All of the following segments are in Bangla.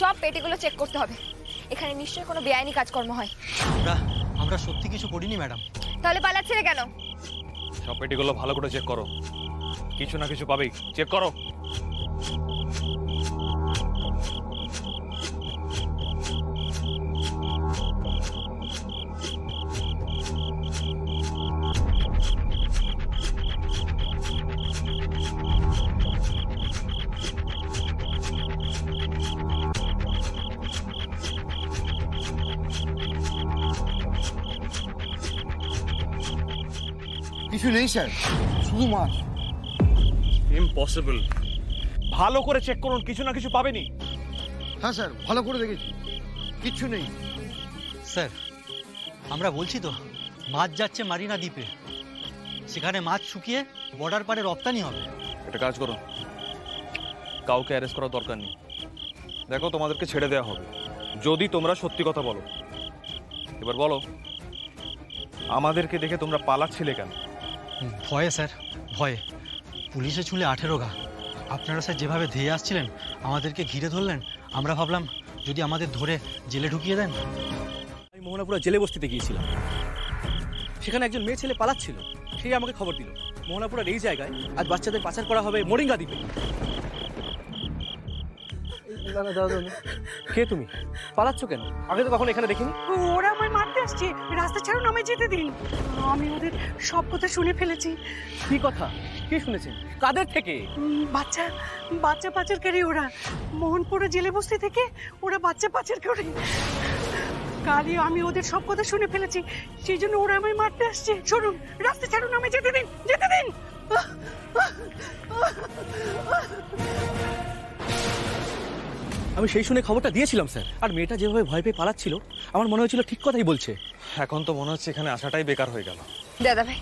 সব পেটিগুলো চেক করতে হবে। এখানে নিশ্চয়ই কোনো বেআইনি কাজকর্ম হয়। আমরা সত্যি কিছু করিনি ম্যাডাম। তাহলে পালাচ্ছিলে কেন? সব পেটিগুলো ভালো করে চেক করো, কিছু না কিছু পাবেই, চেক করো। কিছু নেই স্যার, শুধু মাছ। ইম্পসিবল, ভালো করে চেক করুন, কিছু না কিছু পাবেনি। হ্যাঁ স্যার, ভালো করে দেখেছি, কিচ্ছু নেই। স্যার আমরা বলছি তো, মাছ যাচ্ছে মারিনা দ্বীপে, সেখানে মাছ শুকিয়ে বর্ডার পারে রপ্তানি হবে। একটা কাজ করুন, কাউকে অ্যারেস্ট করার দরকার নেই। দেখো, তোমাদেরকে ছেড়ে দেওয়া হবে যদি তোমরা সত্যি কথা বলো। এবার বলো, আমাদেরকে দেখে তোমরা পালাচ্ছিলে কেন? ভয়ে স্যার, ভয়ে। পুলিশে ছুলে 18 ঘা। আপনারা স্যার যেভাবে ধেয়ে আসছিলেন, আমাদেরকে ঘিরে ধরলেন, আমরা ভাবলাম যদি আমাদের ধরে জেলে ঢুকিয়ে দেন। আমি মোহনাপুরা জেলে বস্তিতে গিয়েছিলাম, সেখানে একজন মেয়ে ছেলে পালাচ্ছিল, সেই আমাকে খবর দিল মোহনাপুরার এই জায়গায় আজ বাচ্চাদের পাচার করা হবে মোরিঙ্গা দ্বীপে। কে তুমি? পালাচ্ছ কেন? আগে তো কখনো এখানে দেখিনি। ওরা আমায় মারতে আসছে, রাস্তা ছাড়ুন, আমায় যেতে দিন। আমি ওদের সব কথা শুনে ফেলেছি। কি কথা? কে শুনেছেন? কাদের থেকে? বাচ্চা পাচারকারী ওরা। মোহনপুরে জেলে বস্তি থেকে ওরা বাচ্চা পাচার করে। কালই আমি ওদের সব কথা শুনে ফেলেছি, সেই জন্য ওরা আমায় মারতে আসছে। শুনুন, রাস্তা ছাড়ুন, আমায় যেতে দিন, যেতে দিন। আমি সেই শুনে খবরটা দিয়েছিলাম স্যার। আর মেয়েটা যেভাবে ভয় পেয়ে পালাচ্ছিল, আমার মনে হয়েছিল ঠিক কথাই বলছে। এখন তো মনে হচ্ছে এখানে আসাটাই বেকার হয়ে গেল। দাদা ভাই,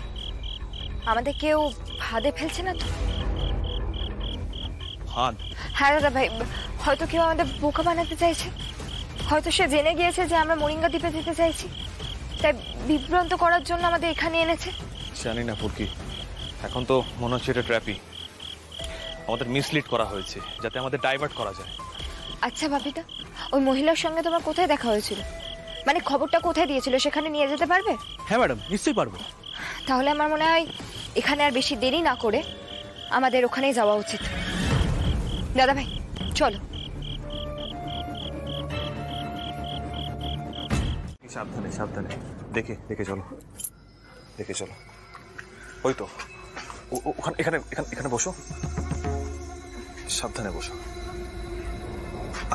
আমাদের কেউ ফাঁদে ফেলছে না তো? ফাঁদ? হ্যাঁ দাদা ভাই, হয়তো কেউ আমাদের বোকা বানাতে চাইছে। হয়তো সে জেনে গিয়েছে যে আমরা মোরিঙ্গা দ্বীপে যেতে চাইছি, তাই বিভ্রান্ত করার জন্য আমাদের এখানে এনেছে। জানি না ফুলকি, এখন তো মনে হচ্ছে এটা ট্র্যাপই। আমাদের মিসলিড করা হয়েছে যাতে আমাদের ডাইভার্ট করা যায়। আচ্ছা বাপিদা, ওই মহিলার সঙ্গে তোমার কোথায় দেখা হয়েছিল? মানে খবরটা কোথায় দিয়েছিল, সেখানে নিয়ে যেতে পারবে? হ্যাঁ ম্যাডাম, নিশ্চয়ই পারবো। তাহলে আমার মনে হয় এখানে আর বেশি দেরি না করে আমাদের ওখানেই যাওয়া উচিত। দাদা ভাই চলো। সাবধানে সাবধানে, দেখে দেখে চলো, দেখে চলো। ওই তো ওখানে, এখানে এখানে এখানে বসো, সাবধানে বসো,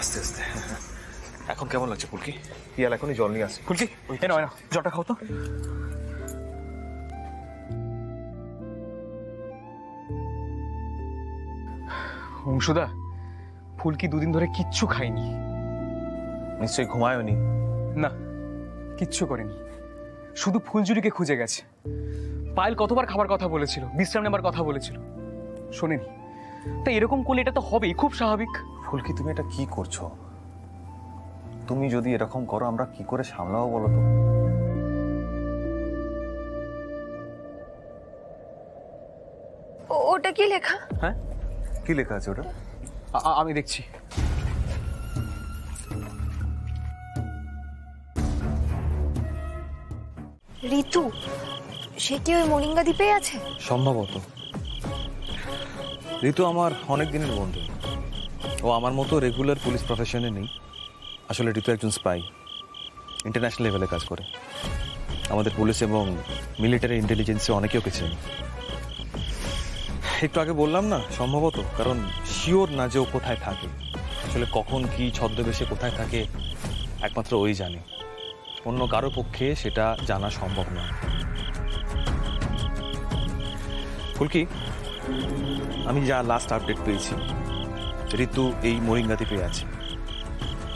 আস্তে আস্তে। এখন কেমন লাগছে ফুলকি? পিয়াল এখনই জল নিয়ে আসছে। ফুলকি নয় না, জলটা খাও তো। অংশুদা, ফুলকি দুদিন ধরে কিচ্ছু খায়নি। নিশ্চয়ই ঘুমায়নি। না, কিচ্ছু করেনি, শুধু ফুলঝুরিকে খুঁজে গেছে। পায়েল কতবার খাবার কথা বলেছিল, বিশ্রাম নেবার কথা বলেছিল, শোনেনি। তাই এরকম করলে এটা তো হবেই, খুব স্বাভাবিক। ফুলকি, তুমি এটা কি করছো? তুমি যদি এরকম করো, আমরা কি করে সামলাবো বলো তো? ওটা কি লেখা? হ্যাঁ, কি লেখা আছে ওটা? আমি দেখছি। ঋতু, সে কি ওই মোরিঙ্গা দ্বীপে আছে? সম্ভবত। ঋতু আমার অনেক দিনের বন্ধু। ও আমার মতো রেগুলার পুলিশ প্রফেশনে নেই। আসলে ঋতু একজন স্পাই, ইন্টারন্যাশনাল লেভেলে কাজ করে। আমাদের পুলিশ এবং মিলিটারি ইন্টেলিজেন্সে অনেকে ওকে চেনে। একটু আগে বললাম না সম্ভবত, কারণ শিওর না যে ও কোথায় থাকে। আসলে কখন কি ছদ্মবেশে কোথায় থাকে একমাত্র ওই জানে, অন্য কারো পক্ষে সেটা জানা সম্ভব নয়। ফুলকি, আমি যা লাস্ট আপডেট পেয়েছি, ঋতু এই মোরিঙ্গা দ্বীপে আছে।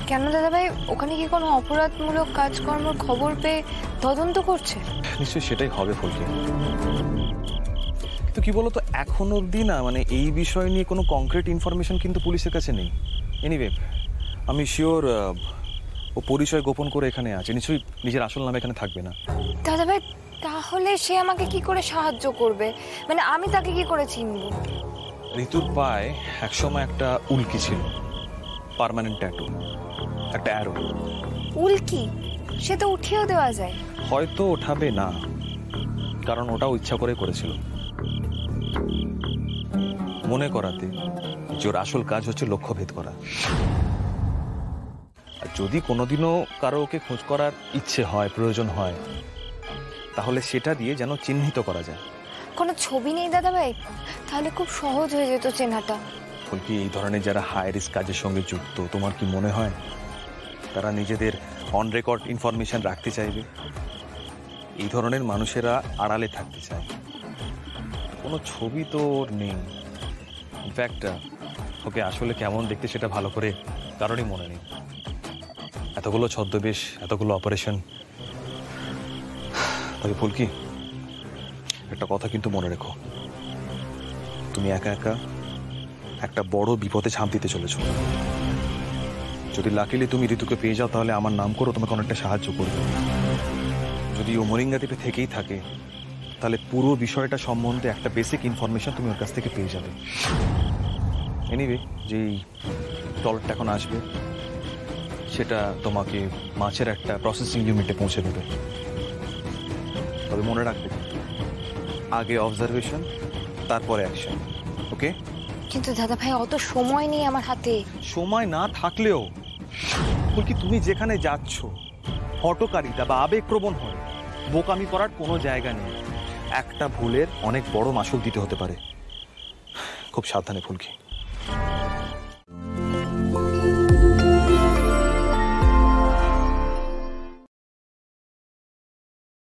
কেন দাদা ভাই, ওখানে কি কোনো অপরাধমূলক কাজকর্মের খবর পেয়ে তদন্ত করছে? নিশ্চয়ই সেটাই হবে ফুলকি। কিন্তু কি বলতো, এখন অবধি না, মানে এই বিষয় নিয়ে কোনো কংক্রিট ইনফরমেশন কিন্তু পুলিশের কাছে নেই। এনিওয়ে, আমি শিওর ও পরিচয় গোপন করে এখানে আছে, নিশ্চয়ই নিজের আসল নামে এখানে থাকবে না। দাদা ভাই, তাহলে সে আমাকে কি করে সাহায্য করবে? মানে আমি তাকে কি করে চিনব? ঋতুর পায়ে একসময় একটা উল্কি ছিল, পার্মানেন্ট ট্যাটু, একটা অ্যারো। উল কি? সে তো উঠিয়েও দেওয়া যায়। হয়তো ওঠাবে না, কারণ ওটাও ইচ্ছা করে করেছিল, মনে করাতে যে ওর আসল কাজ হচ্ছে লক্ষ্যভেদ করা। আর যদি কোনোদিনও কারো ওকে খোঁজ করার ইচ্ছে হয়, প্রয়োজন হয়, তাহলে সেটা দিয়ে যেন চিহ্নিত করা যায়। কোনো ছবি নেই দাদা ভাই? তাহলে খুব সহজ হয়ে যেত চেনাটা। বলকি এই ধরনের যারা হাই রিস্ক কাজের সঙ্গে যুক্ত, তোমার কি মনে হয় তারা নিজেদের অন রেকর্ড ইনফরমেশন রাখতে চাইবে? এই ধরনের মানুষেরা আড়ালে থাকতে চায়। কোনো ছবি তো ওর নেই। ইনফ্যাক্ট ওকে আসলে কেমন দেখতে সেটা ভালো করে কারণই মনে নেই। এতগুলো ছদ্মবেশ, এতগুলো অপারেশন। তবে ফুলকি, একটা কথা কিন্তু মনে রেখো, তুমি একা একা একটা বড় বিপদে ঝাঁপ দিতে চলেছো। যদি লাকিলি তুমি ঋতুকে পেয়ে যাও, তাহলে আমার নাম করো, তোমাকে অনেকটা সাহায্য করবে। যদি ও মোরিঙ্গা দ্বীপে থেকেই থাকে, তাহলে পুরো বিষয়টা সম্বন্ধে একটা বেসিক ইনফরমেশন তুমি ওর কাছ থেকে পেয়ে যাবে। এনিওয়ে, যেই ট্রলারটা এখন আসবে সেটা তোমাকে মাছের একটা প্রসেসিং ইউনিটে পৌঁছে দেবে। তবে মনে রাখবে, আগে অবজারভেশন, তারপরে অ্যাকশন। ওকে? কিন্তু দাদা ভাই অত সময় নেই আমার হাতে। সময় না থাকলেও বলকি তুমি যেখানে যাচ্ছ, হটকারিতা বা আবেগপ্রবণ হয় বোকামি করার কোনো জায়গা নেই। একটা ভুলের অনেক বড় মাসুল দিতে হতে পারে। খুব সাবধানে ফুলকি।